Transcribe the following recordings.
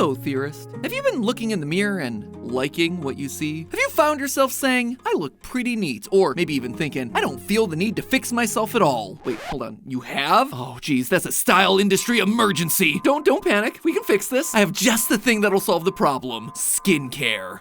Hello, Theorist. Have you been looking in the mirror and liking what you see? Have you found yourself saying, I look pretty neat, or maybe even thinking, I don't feel the need to fix myself at all? Wait, hold on, you have? Oh geez, that's a style industry emergency. Don't panic, we can fix this. I have just the thing that'll solve the problem: skincare.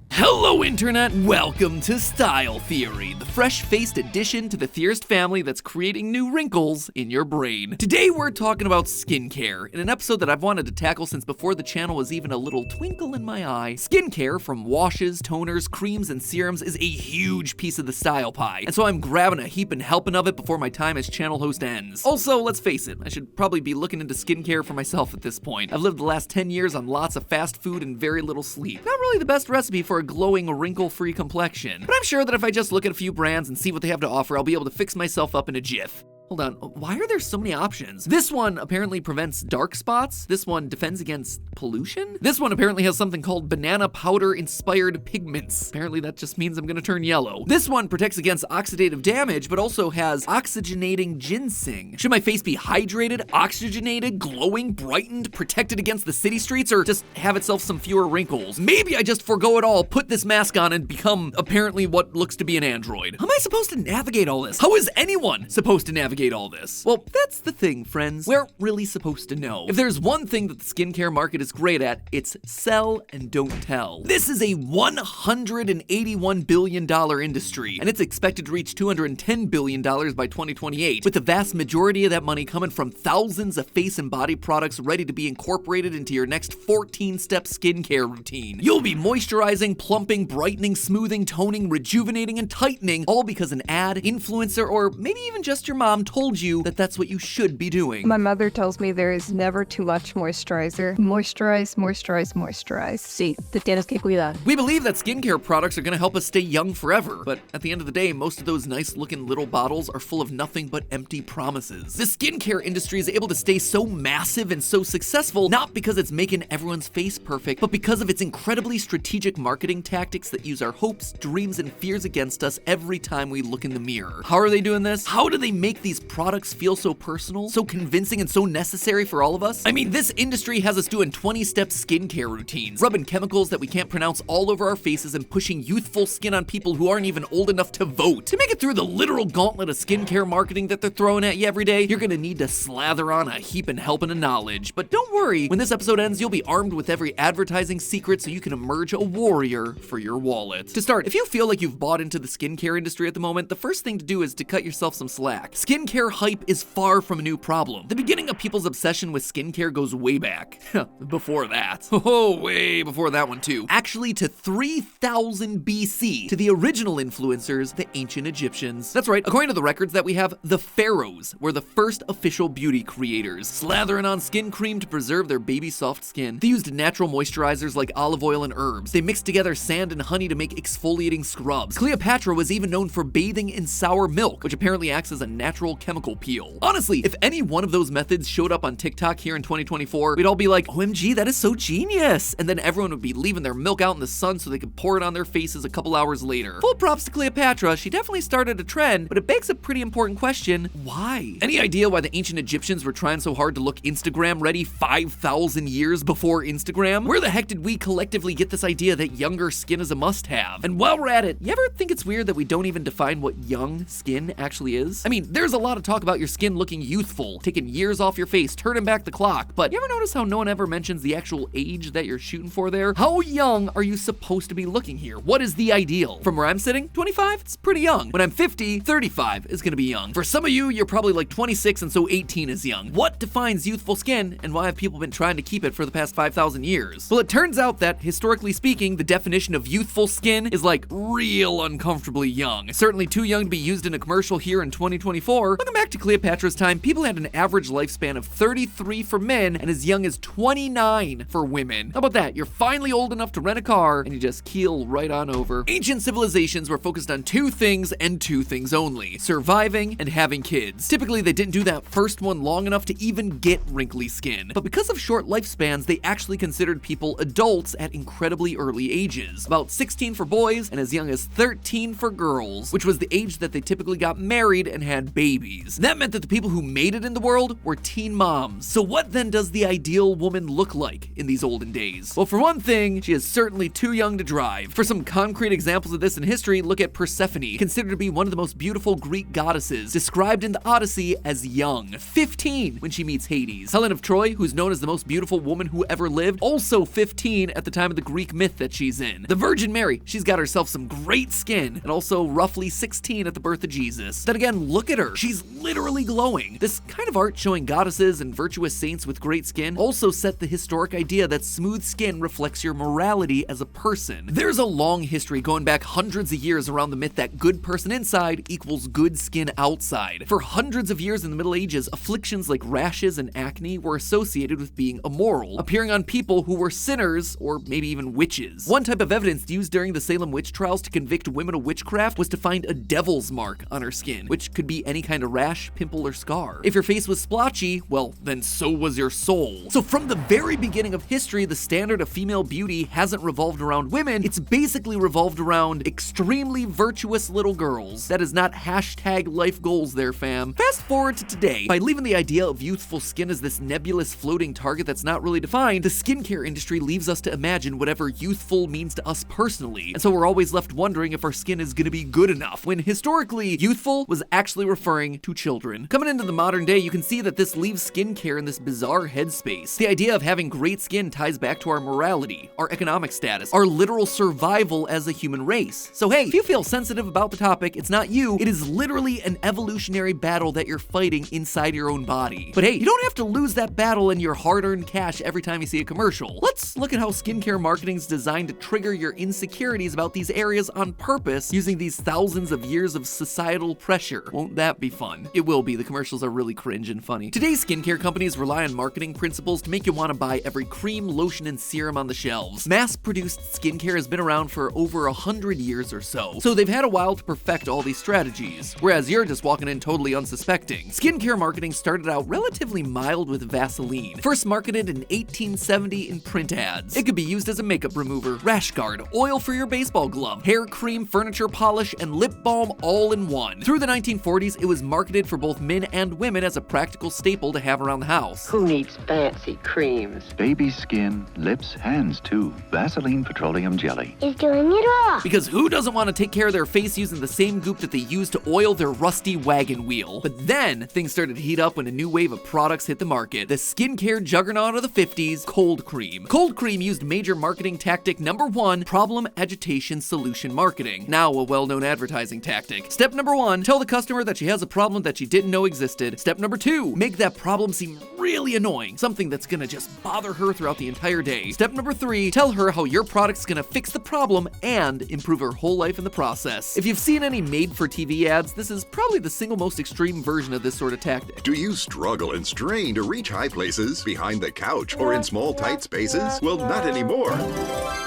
Hello, Internet! Welcome to Style Theory, the fresh-faced addition to the Theorist family that's creating new wrinkles in your brain. Today, we're talking about skincare, in an episode that I've wanted to tackle since before the channel was even a little twinkle in my eye. Skincare, from washes, toners, creams, and serums, is a huge piece of the style pie, and so I'm grabbing a heap and helping of it before my time as channel host ends. Also, let's face it, I should probably be looking into skincare for myself at this point. I've lived the last 10 years on lots of fast food and very little sleep. Not really the best recipe for a glowing, wrinkle-free complexion. But I'm sure that if I just look at a few brands and see what they have to offer, I'll be able to fix myself up in a jiff. Hold on, why are there so many options? This one apparently prevents dark spots. This one defends against pollution. This one apparently has something called banana powder-inspired pigments. Apparently that just means I'm gonna turn yellow. This one protects against oxidative damage, but also has oxygenating ginseng. Should my face be hydrated, oxygenated, glowing, brightened, protected against the city streets, or just have itself some fewer wrinkles? Maybe I just forego it all, put this mask on, and become apparently what looks to be an android. How am I supposed to navigate all this? How is anyone supposed to navigate all this? Well, that's the thing, friends. We're really supposed to know. If there's one thing that the skincare market is great at, it's sell and don't tell. This is a $181 billion industry, and it's expected to reach $210 billion by 2028, with the vast majority of that money coming from thousands of face and body products ready to be incorporated into your next 14-step skincare routine. You'll be moisturizing, plumping, brightening, smoothing, toning, rejuvenating, and tightening, all because an ad, influencer, or maybe even just your mom told you that that's what you should be doing. My mother tells me there is never too much moisturizer. Moisturize, moisturize, moisturize. Sí, te tienes que cuidar. We believe that skincare products are gonna help us stay young forever, but at the end of the day, most of those nice looking little bottles are full of nothing but empty promises. The skincare industry is able to stay so massive and so successful, not because it's making everyone's face perfect, but because of its incredibly strategic marketing tactics that use our hopes, dreams, and fears against us every time we look in the mirror. How are they doing this? How do they make these products feel so personal, so convincing, and so necessary for all of us? I mean, this industry has us doing 20-step skincare routines, rubbing chemicals that we can't pronounce all over our faces, and pushing youthful skin on people who aren't even old enough to vote. To make it through the literal gauntlet of skincare marketing that they're throwing at you every day, you're gonna need to slather on a heap and helping of knowledge. But don't worry, when this episode ends, you'll be armed with every advertising secret so you can emerge a warrior for your wallet. To start, if you feel like you've bought into the skincare industry at the moment, the first thing to do is to cut yourself some slack. Skincare hype is far from a new problem. The beginning of people's obsession with skincare goes way back. Before that. Oh, way before that one too. Actually to 3000 BC, to the original influencers, the ancient Egyptians. That's right, according to the records that we have, the pharaohs were the first official beauty creators, slathering on skin cream to preserve their baby soft skin. They used natural moisturizers like olive oil and herbs. They mixed together sand and honey to make exfoliating scrubs. Cleopatra was even known for bathing in sour milk, which apparently acts as a natural chemical peel. Honestly, if any one of those methods showed up on TikTok here in 2024, we'd all be like, OMG, that is so genius! And then everyone would be leaving their milk out in the sun so they could pour it on their faces a couple hours later. Full props to Cleopatra, she definitely started a trend, but it begs a pretty important question: why? Any idea why the ancient Egyptians were trying so hard to look Instagram ready 5,000 years before Instagram? Where the heck did we collectively get this idea that younger skin is a must-have? And while we're at it, you ever think it's weird that we don't even define what young skin actually is? I mean, there's a lot of talk about your skin looking youthful, taking years off your face, turning back the clock, but you ever notice how no one ever mentions the actual age that you're shooting for there? How young are you supposed to be looking here? What is the ideal? From where I'm sitting, 25, it's pretty young. When I'm 50, 35 is gonna be young. For some of you, you're probably like 26 and so 18 is young. What defines youthful skin, and why have people been trying to keep it for the past 5,000 years? Well, it turns out that, historically speaking, the definition of youthful skin is like real uncomfortably young. Certainly too young to be used in a commercial here in 2024. Looking back to Cleopatra's time, people had an average lifespan of 33 for men and as young as 29 for women. How about that? You're finally old enough to rent a car and you just keel right on over. Ancient civilizations were focused on two things and two things only: surviving and having kids. Typically, they didn't do that first one long enough to even get wrinkly skin. But because of short lifespans, they actually considered people adults at incredibly early ages. About 16 for boys and as young as 13 for girls, which was the age that they typically got married and had babies. babies. That meant that the people who made it in the world were teen moms. So what then does the ideal woman look like in these olden days? Well, for one thing, she is certainly too young to drive. For some concrete examples of this in history, look at Persephone, considered to be one of the most beautiful Greek goddesses, described in the Odyssey as young, 15 when she meets Hades. Helen of Troy, who's known as the most beautiful woman who ever lived, also 15 at the time of the Greek myth that she's in. The Virgin Mary, she's got herself some great skin, and also roughly 16 at the birth of Jesus. Then again, look at her. She's literally glowing. This kind of art showing goddesses and virtuous saints with great skin also set the historic idea that smooth skin reflects your morality as a person. There's a long history going back hundreds of years around the myth that good person inside equals good skin outside. For hundreds of years in the Middle Ages, afflictions like rashes and acne were associated with being immoral, appearing on people who were sinners or maybe even witches. One type of evidence used during the Salem witch trials to convict women of witchcraft was to find a devil's mark on her skin, which could be any kind of rash, pimple, or scar. If your face was splotchy, well, then so was your soul. So from the very beginning of history, the standard of female beauty hasn't revolved around women, it's basically revolved around extremely virtuous little girls. That is not hashtag life goals there, fam. Fast forward to today. By leaving the idea of youthful skin as this nebulous floating target that's not really defined, the skincare industry leaves us to imagine whatever youthful means to us personally. And so we're always left wondering if our skin is gonna be good enough, when historically, youthful was actually referring to children. Coming into the modern day, you can see that this leaves skincare in this bizarre headspace. The idea of having great skin ties back to our morality, our economic status, our literal survival as a human race. So hey, if you feel sensitive about the topic, it's not you, it is literally an evolutionary battle that you're fighting inside your own body. But hey, you don't have to lose that battle in your hard-earned cash every time you see a commercial. Let's look at how skincare marketing is designed to trigger your insecurities about these areas on purpose using these thousands of years of societal pressure. Won't that be fun? It will be. The commercials are really cringe and funny. Today's skincare companies rely on marketing principles to make you want to buy every cream, lotion, and serum on the shelves. Mass-produced skincare has been around for over 100 years or so they've had a while to perfect all these strategies, whereas you're just walking in totally unsuspecting. Skincare marketing started out relatively mild with Vaseline, first marketed in 1870 in print ads. It could be used as a makeup remover, rash guard, oil for your baseball glove, hair cream, furniture polish, and lip balm all in one. Through the 1940s, it was marketed for both men and women as a practical staple to have around the house. Who needs fancy creams? Baby skin, lips, hands too. Vaseline petroleum jelly is doing it all. Because who doesn't want to take care of their face using the same goop that they use to oil their rusty wagon wheel? But then, things started to heat up when a new wave of products hit the market. The skincare juggernaut of the 50s, cold cream. Cold cream used major marketing tactic number 1, problem, agitation, solution marketing. Now a well-known advertising tactic. Step number 1, tell the customer that she has a problem that she didn't know existed. Step number 2, make that problem seem really annoying, something that's gonna just bother her throughout the entire day. Step number 3, tell her how your product's gonna fix the problem and improve her whole life in the process. If you've seen any made-for-TV ads, this is probably the single most extreme version of this sort of tactic. Do you struggle and strain to reach high places, behind the couch, or in small, tight spaces? Well, not anymore.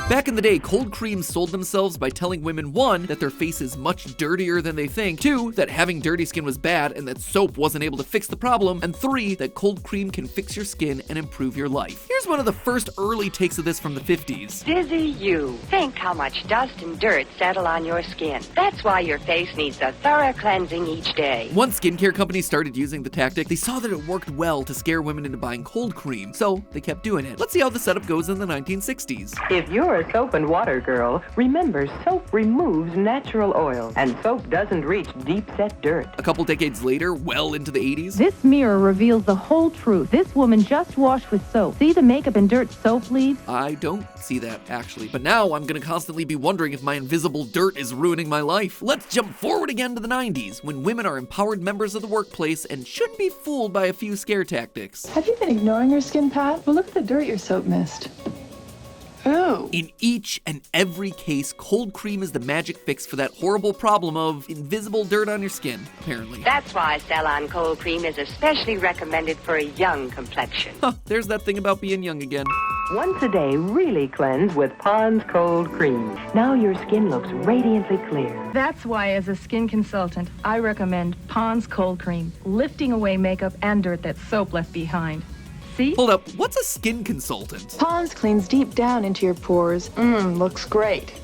Back in the day, cold creams sold themselves by telling women 1, that their face is much dirtier than they think, 2, that having dirty skin was bad and that soap wasn't able to fix the problem, and 3, that cold cream can fix your skin and improve your life. Here's one of the first early takes of this from the 50s. Dizzy you. Think how much dust and dirt settle on your skin. That's why your face needs a thorough cleansing each day. Once skincare companies started using the tactic, they saw that it worked well to scare women into buying cold cream, so they kept doing it. Let's see how the setup goes in the 1960s. If you're a soap and water girl, remember soap removes natural oil, and soap doesn't reach deep-set dirt. A couple decades later, well into the 80s, this mirror reveals the whole truth. This woman just washed with soap. See the makeup and dirt soap leaves? I don't see that, actually. But now I'm gonna constantly be wondering if my invisible dirt is ruining my life. Let's jump forward again to the 90s, when women are empowered members of the workplace and shouldn't be fooled by a few scare tactics. Have you been ignoring your skin, Pat? Well, look at the dirt your soap missed. Oh. In each and every case, cold cream is the magic fix for that horrible problem of invisible dirt on your skin, apparently. That's why Cell-On Cold Cream is especially recommended for a young complexion. Huh, there's that thing about being young again. Once a day, really cleanse with Pond's Cold Cream. Now your skin looks radiantly clear. That's why, as a skin consultant, I recommend Pond's Cold Cream, lifting away makeup and dirt that soap left behind. See? Hold up, what's a skin consultant? Pond's cleans deep down into your pores. Looks great.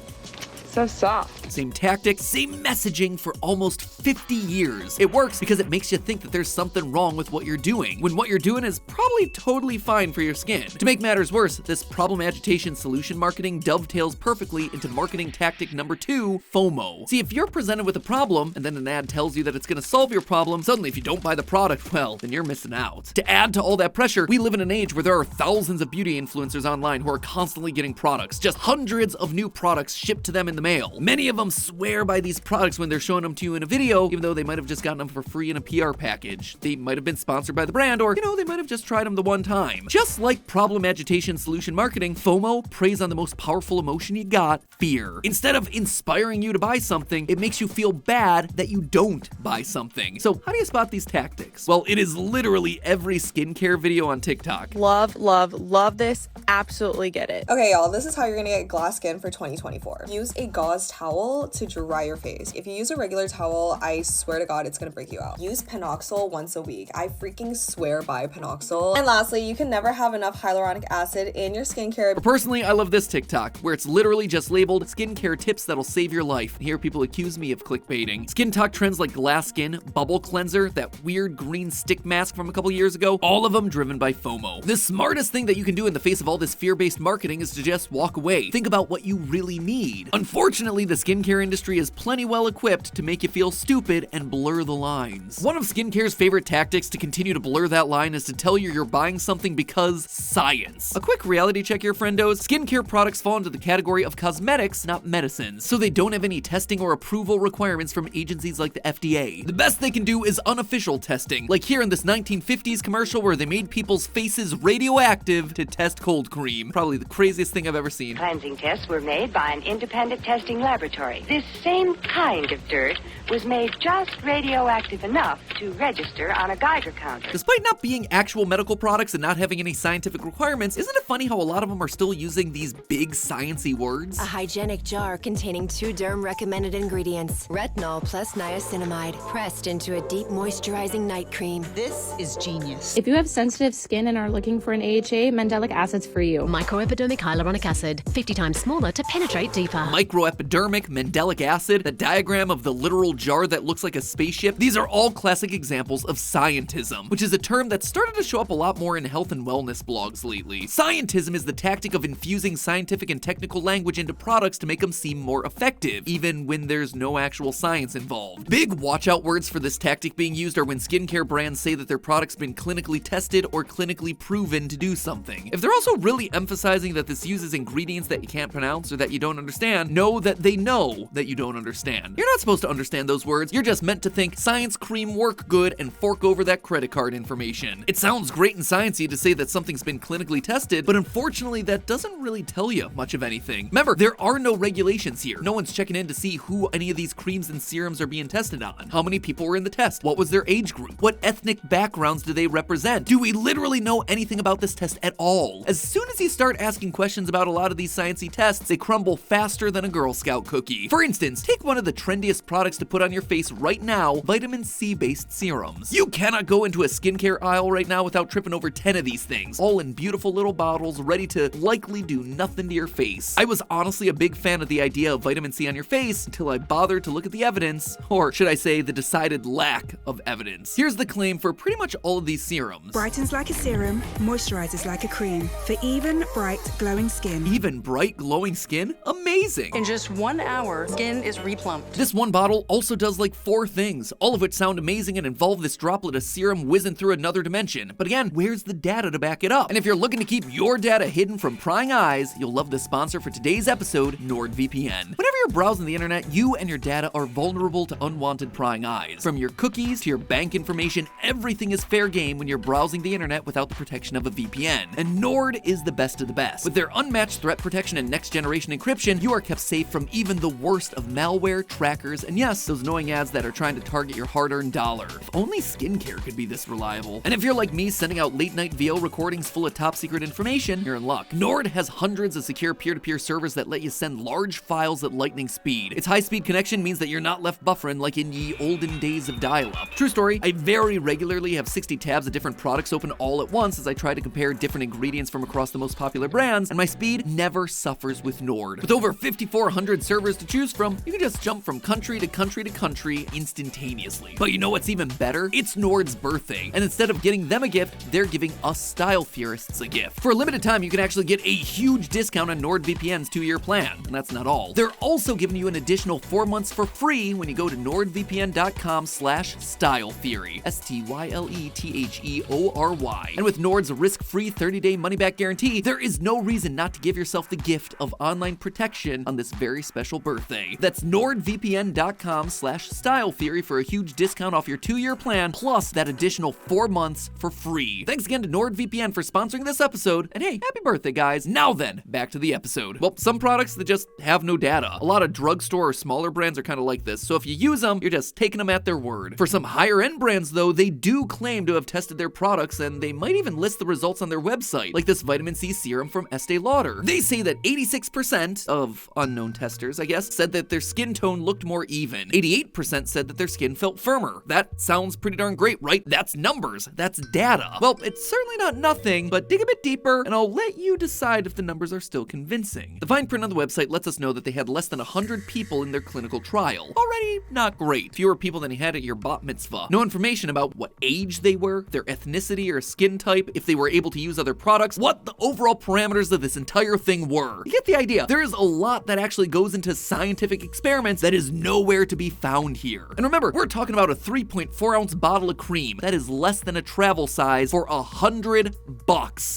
So soft. Same tactic, same messaging for almost 50 years. It works because it makes you think that there's something wrong with what you're doing, when what you're doing is probably totally fine for your skin. To make matters worse, this problem agitation solution marketing dovetails perfectly into marketing tactic number 2, FOMO. See, if you're presented with a problem, and then an ad tells you that it's gonna solve your problem, suddenly if you don't buy the product, well, then you're missing out. To add to all that pressure, we live in an age where there are thousands of beauty influencers online who are constantly getting products, just hundreds of new products shipped to them in the mail. Many of them swear by these products when they're showing them to you in a video, even though they might have just gotten them for free in a PR package. They might have been sponsored by the brand, or, they might have just tried them the one time. Just like problem agitation solution marketing, FOMO preys on the most powerful emotion you got, fear. Instead of inspiring you to buy something, it makes you feel bad that you don't buy something. So how do you spot these tactics? Well, it is literally every skincare video on TikTok. Love, love, love this. Absolutely get it. Okay, y'all, this is how you're gonna get glass skin for 2024. Use a gauze towel to dry your face. If you use a regular towel, I swear to God, it's gonna break you out. Use Panoxyl once a week. I freaking swear by Panoxyl. And lastly, you can never have enough hyaluronic acid in your skincare. Personally, I love this TikTok, where it's literally just labeled skincare tips that'll save your life. And here people accuse me of clickbaiting. Skin talk trends like glass skin, bubble cleanser, that weird green stick mask from a couple years ago, all of them driven by FOMO. The smartest thing that you can do in the face of all this fear-based marketing is to just walk away. Think about what you really need. Unfortunately, the skincare industry is plenty well equipped to make you feel stupid and blur the lines. One of skincare's favorite tactics to continue to blur that line is to tell you you're buying something because science. A quick reality check here, friendos. Skincare products fall into the category of cosmetics, not medicines, so they don't have any testing or approval requirements from agencies like the FDA. The best they can do is unofficial testing, like here in this 1950s commercial where they made people's faces radioactive to test cold cream. Probably the craziest thing I've ever seen. Cleansing tests were made by an independent testing laboratory. This same kind of dirt was made just radioactive enough to register on a Geiger counter. Despite not being actual medical products and not having any scientific requirements, isn't it funny how a lot of them are still using these big science-y words? A hygienic jar containing 2 derm-recommended ingredients. Retinol plus niacinamide, pressed into a deep moisturizing night cream. This is genius. If you have sensitive skin and are looking for an AHA, mandelic acid's for you. Microepidermic hyaluronic acid, 50 times smaller to penetrate deeper. Microepidermic, mandelic acid, the diagram of the literal jar that looks like a spaceship. These are all classic examples of scientism, which is a term that's started to show up a lot more in health and wellness blogs lately. Scientism is the tactic of infusing scientific and technical language into products to make them seem more effective, even when there's no actual science involved. Big watch-out words for this tactic being used are when skincare brands say that their product's been clinically tested or clinically proven to do something. If they're also really emphasizing that this uses ingredients that you can't pronounce or that you don't understand, know that they know that you don't understand. You're not supposed to understand those words, you're just meant to think science cream work good and fork over that credit card information. It sounds great and sciencey to say that something's been clinically tested, but unfortunately that doesn't really tell you much of anything. Remember, there are no regulations here. No one's checking in to see who any of these creams and serums are being tested on. How many people were in the test? What was their age group? What ethnic backgrounds do they represent? Do we literally know anything about this test at all? As soon as you start asking questions about a lot of these sciencey tests, they crumble faster than a Girl Scout cookie. For instance, take one of the trendiest products to put on your face right now, vitamin C-based serums. You cannot go into a skincare aisle right now without tripping over 10 of these things, all in beautiful little bottles ready to likely do nothing to your face. I was honestly a big fan of the idea of vitamin C on your face until I bothered to look at the evidence, or should I say the decided lack of evidence. Here's the claim for pretty much all of these serums. Brightens like a serum, moisturizes like a cream for even, bright, glowing skin. Even bright, glowing skin? Amazing! In just 1 hour, skin is replumped. This one bottle also does like 4 things, all of which sound amazing and involve this droplet of serum whizzing through another dimension. But again, where's the data to back it up? And if you're looking to keep your data hidden from prying eyes, you'll love the sponsor for today's episode, NordVPN. Whenever you're browsing the internet, you and your data are vulnerable to unwanted prying eyes. From your cookies to your bank information, everything is fair game when you're browsing the internet without the protection of a VPN. And Nord is the best of the best. With their unmatched threat protection and next-generation encryption, you are kept safe from even the worst of malware, trackers, and yes, those annoying ads that are trying to target your hard-earned dollar. If only skincare could be this reliable. And if you're like me, sending out late-night VO recordings full of top-secret information, you're in luck. Nord has hundreds of secure peer-to-peer servers that let you send large files at lightning speed. Its high-speed connection means that you're not left buffering like in ye olden days of dial-up. True story, I very regularly have 60 tabs of different products open all at once as I try to compare different ingredients from across the most popular brands, and my speed never suffers with Nord. With over over 5,400 servers to choose from, you can just jump from country to country to country instantaneously. But you know what's even better? It's Nord's birthday, and instead of getting them a gift, they're giving us style theorists a gift. For a limited time, you can actually get a huge discount on NordVPN's 2-year plan, and that's not all. They're also giving you an additional 4 months for free when you go to nordvpn.com/styletheory, STYLETHEORY. And with Nord's risk-free 30-day money-back guarantee, there is no reason not to give yourself the gift of online protection on this very special birthday. That's nordvpn.com/styletheory for a huge discount off your 2-year plan, plus that additional 4 months for free. Thanks again to NordVPN for sponsoring this episode, and hey, happy birthday, guys. Now then, back to the episode. Well, some products that just have no data. A lot of drugstore or smaller brands are kind of like this, so if you use them, you're just taking them at their word. For some higher-end brands, though, they do claim to have tested their products, and they might even list the results on their website, like this vitamin C serum from Estee Lauder. They say that 86% of unknown testers, I guess, said that their skin tone looked more even. 88% said that their skin felt firmer. That sounds pretty darn great, right? That's numbers. That's data. Well, it's certainly not nothing, but dig a bit deeper, and I'll let you decide if the numbers are still convincing. The fine print on the website lets us know that they had less than 100 people in their clinical trial. Already not great. Fewer people than you had at your bat mitzvah. No information about what age they were, their ethnicity or skin type, if they were able to use other products, what the overall parameters of this entire thing were. You get the idea. There is a lot that actually goes into scientific experiments that is nowhere to be found here. And remember, we're talking about a 3.4-ounce bottle of cream. That is less than a travel size for $100.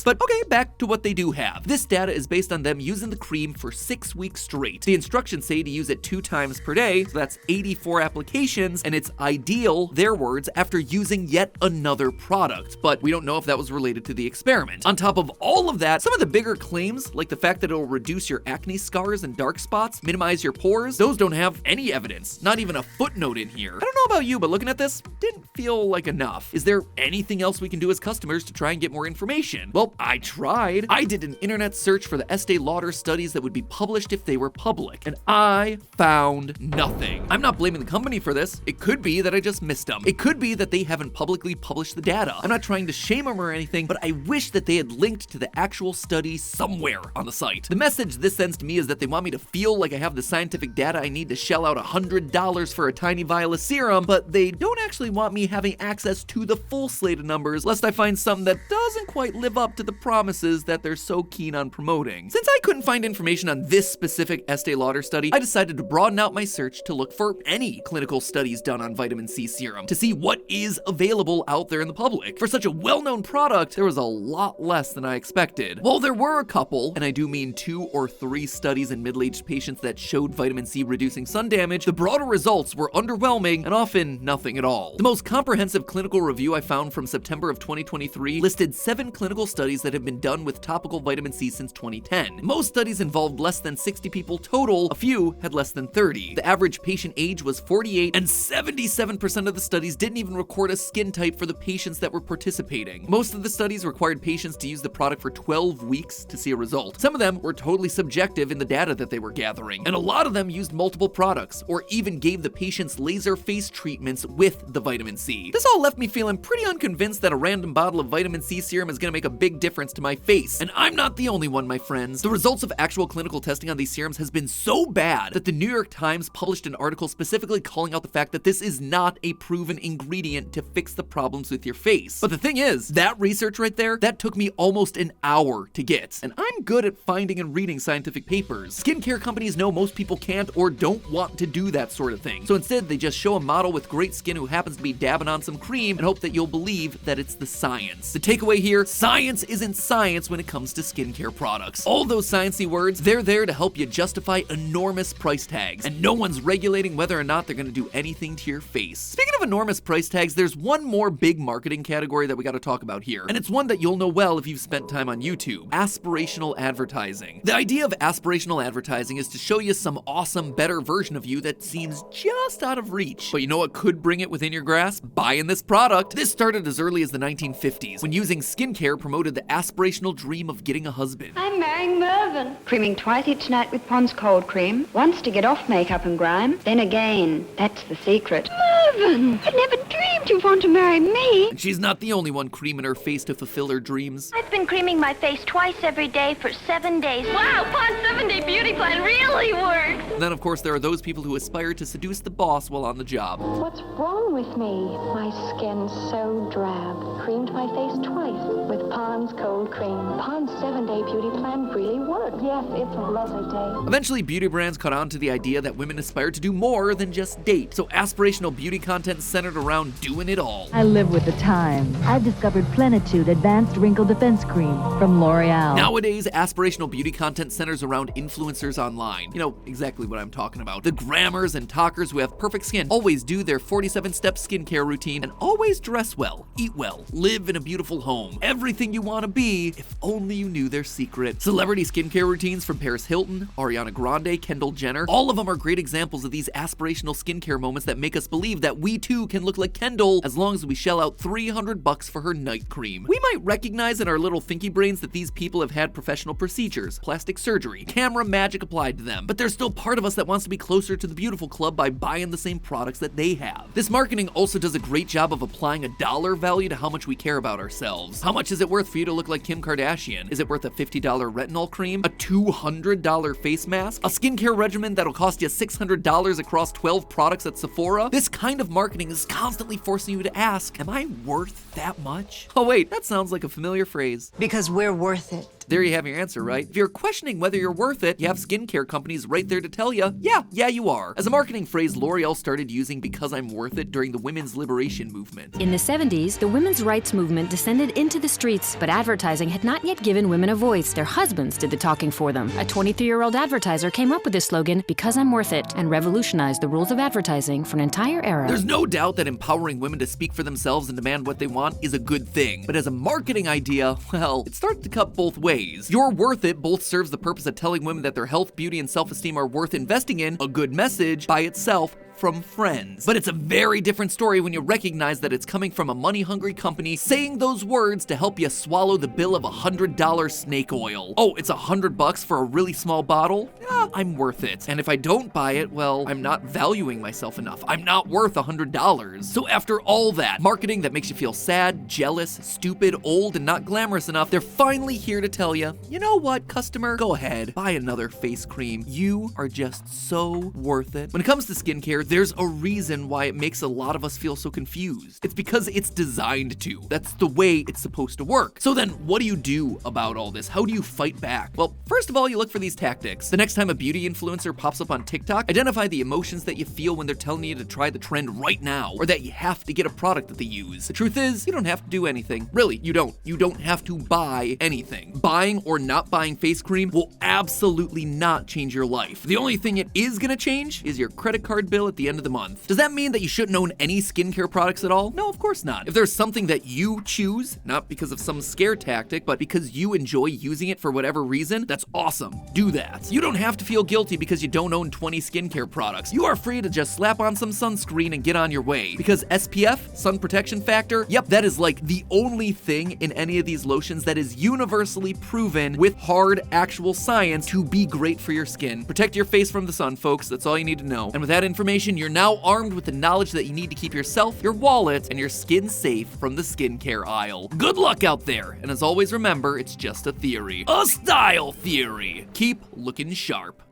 But okay, back to what they do have. This data is based on them using the cream for 6 weeks straight. The instructions say to use it 2 times per day, so that's 84 applications, and it's ideal, their words, after using yet another product. But we don't know if that was related to the experiment. On top of all of that, some of the bigger claims, like the fact that it'll reduce your acne scars and dark spots, minimize your pores, those don't have any evidence, not even a footnote in here. I don't know about you, but looking at this, didn't feel like enough. Is there anything else we can do as customers to try and get more information? Well, I tried. I did an internet search for the Estee Lauder studies that would be published if they were public, and I found nothing. I'm not blaming the company for this. It could be that I just missed them. It could be that they haven't publicly published the data. I'm not trying to shame them or anything, but I wish that they had linked to the actual study somewhere on the site. The message this sends to me is that they want me to feel like I have the scientific data I need to shell out $100 for a tiny vial of serum, but they don't actually want me having access to the full slate of numbers, lest I find something that doesn't quite live up to the promises that they're so keen on promoting. Since I couldn't find information on this specific Estee Lauder study, I decided to broaden out my search to look for any clinical studies done on vitamin C serum to see what is available out there in the public. For such a well-known product, there was a lot less than I expected. While there were a couple, and I do mean 2 or 3 studies in middle-aged patients that showed vitamin C reducing sun damage, the broader results were underwhelming and often nothing at all. The most comprehensive clinical review I found from September of 2023 listed 7 clinical studies that have been done with topical vitamin C since 2010. Most studies involved less than 60 people total, a few had less than 30. The average patient age was 48, and 77% of the studies didn't even record a skin type for the patients that were participating. Most of the studies required patients to use the product for 12 weeks to see a result. Some of them were totally subjective in the data that they were gathering, and a lot of them used multiple products, or even gave the patients laser face treatments with the vitamin C. This all left me feeling pretty unconvinced that a random bottle of vitamin C serum is going to make a big difference to my face. And I'm not the only one, my friends. The results of actual clinical testing on these serums has been so bad that the New York Times published an article specifically calling out the fact that this is not a proven ingredient to fix the problems with your face. But the thing is, that research right there, that took me almost an hour to get. And I'm good at finding and reading scientific papers. Skincare companies know most people can't or don't want to do that sort of thing. So instead, they just show a model with great skin who happens to be dabbing on some cream and hope that you'll believe that it's the science. The takeaway here, science isn't science when it comes to skincare products. All those sciencey words, they're there to help you justify enormous price tags, and no one's regulating whether or not they're gonna do anything to your face. Speaking of enormous price tags, there's one more big marketing category that we gotta talk about here, and it's one that you'll know well if you've spent time on YouTube: aspirational advertising. The idea of aspirational advertising is to show you some awesome, better version of you that seems just out of reach. But you know what could bring it within your grasp? Buying this product. This started as early as the 1950s, when using skincare promoted the aspirational dream of getting a husband. I'm marrying Mervyn. Creaming twice each night with Pond's cold cream. Once to get off makeup and grime, then again. That's the secret. Mervyn! I never dreamed Don't you want to marry me? And she's not the only one creaming her face to fulfill her dreams. I've been creaming my face twice every day for 7 days. Wow, Pond's 7-day beauty plan really works. And then, of course, there are those people who aspire to seduce the boss while on the job. What's wrong with me? My skin's so drab. Creamed my face twice with Pond's cold cream. Pond's 7-day beauty plan really works. Yes, it's a lovely day. Eventually, beauty brands caught on to the idea that women aspire to do more than just date. So aspirational beauty content centered around doing it all. I live with the time. I've discovered Plenitude Advanced Wrinkle Defense Cream from Loreal. Nowadays, aspirational beauty content centers around influencers online. You know exactly what I'm talking about. The grammars and talkers who have perfect skin always do their 47-step skincare routine and always dress well, eat well, live in a beautiful home. Everything you want to be, if only you knew their secret. Celebrity skincare routines from Paris Hilton, Ariana Grande, Kendall Jenner, all of them are great examples of these aspirational skincare moments that make us believe that we too can look like Kendall as long as we shell out $300 for her night cream. We might recognize in our little thinky brains that these people have had professional procedures, plastic surgery, camera magic applied to them, but there's still part of us that wants to be closer to the beautiful club by buying the same products that they have. This marketing also does a great job of applying a dollar value to how much we care about ourselves. How much is it worth for you to look like Kim Kardashian? Is it worth a $50 retinol cream? A $200 face mask? A skincare regimen that'll cost you $600 across 12 products at Sephora? This kind of marketing is constantly forcing you to ask, am I worth that much? Oh wait, that sounds like a familiar phrase. Because we're worth it. There you have your answer, right? If you're questioning whether you're worth it, you have skincare companies right there to tell you, yeah, you are. As a marketing phrase, L'Oreal started using because I'm worth it during the women's liberation movement. In the 70s, the women's rights movement descended into the streets, but advertising had not yet given women a voice. Their husbands did the talking for them. A 23-year-old advertiser came up with this slogan, because I'm worth it, and revolutionized the rules of advertising for an entire era. There's no doubt that empowering women to speak for themselves and demand what they want is a good thing. But as a marketing idea, well, it starts to cut both ways. You're worth it both serves the purpose of telling women that their health, beauty, and self-esteem are worth investing in, a good message by itself, from friends. But it's a very different story when you recognize that it's coming from a money-hungry company saying those words to help you swallow the bill of $100 snake oil. Oh, it's $100 for a really small bottle? Yeah, I'm worth it. And if I don't buy it, well, I'm not valuing myself enough. I'm not worth $100. So after all that, marketing that makes you feel sad, jealous, stupid, old, and not glamorous enough, they're finally here to tell you, you know what, customer? Go ahead, buy another face cream. You are just so worth it. When it comes to skincare, there's a reason why it makes a lot of us feel so confused. It's because it's designed to. That's the way it's supposed to work. So then, what do you do about all this? How do you fight back? Well, first of all, you look for these tactics. The next time a beauty influencer pops up on TikTok, identify the emotions that you feel when they're telling you to try the trend right now, or that you have to get a product that they use. The truth is, you don't have to do anything. Really, you don't. You don't have to buy anything. Buying or not buying face cream will absolutely not change your life. The only thing it is gonna change is your credit card bill at the end of the month. Does that mean that you shouldn't own any skincare products at all? No, of course not. If there's something that you choose, not because of some scare tactic, but because you enjoy using it for whatever reason, that's awesome. Do that. You don't have to feel guilty because you don't own 20 skincare products. You are free to just slap on some sunscreen and get on your way. Because SPF, sun protection factor, yep, that is like the only thing in any of these lotions that is universally proven with hard, actual science to be great for your skin. Protect your face from the sun, folks. That's all you need to know. And with that information, you're now armed with the knowledge that you need to keep yourself, your wallet, and your skin safe from the skincare aisle. Good luck out there, and as always, remember, it's just a theory. A style theory. Keep looking sharp.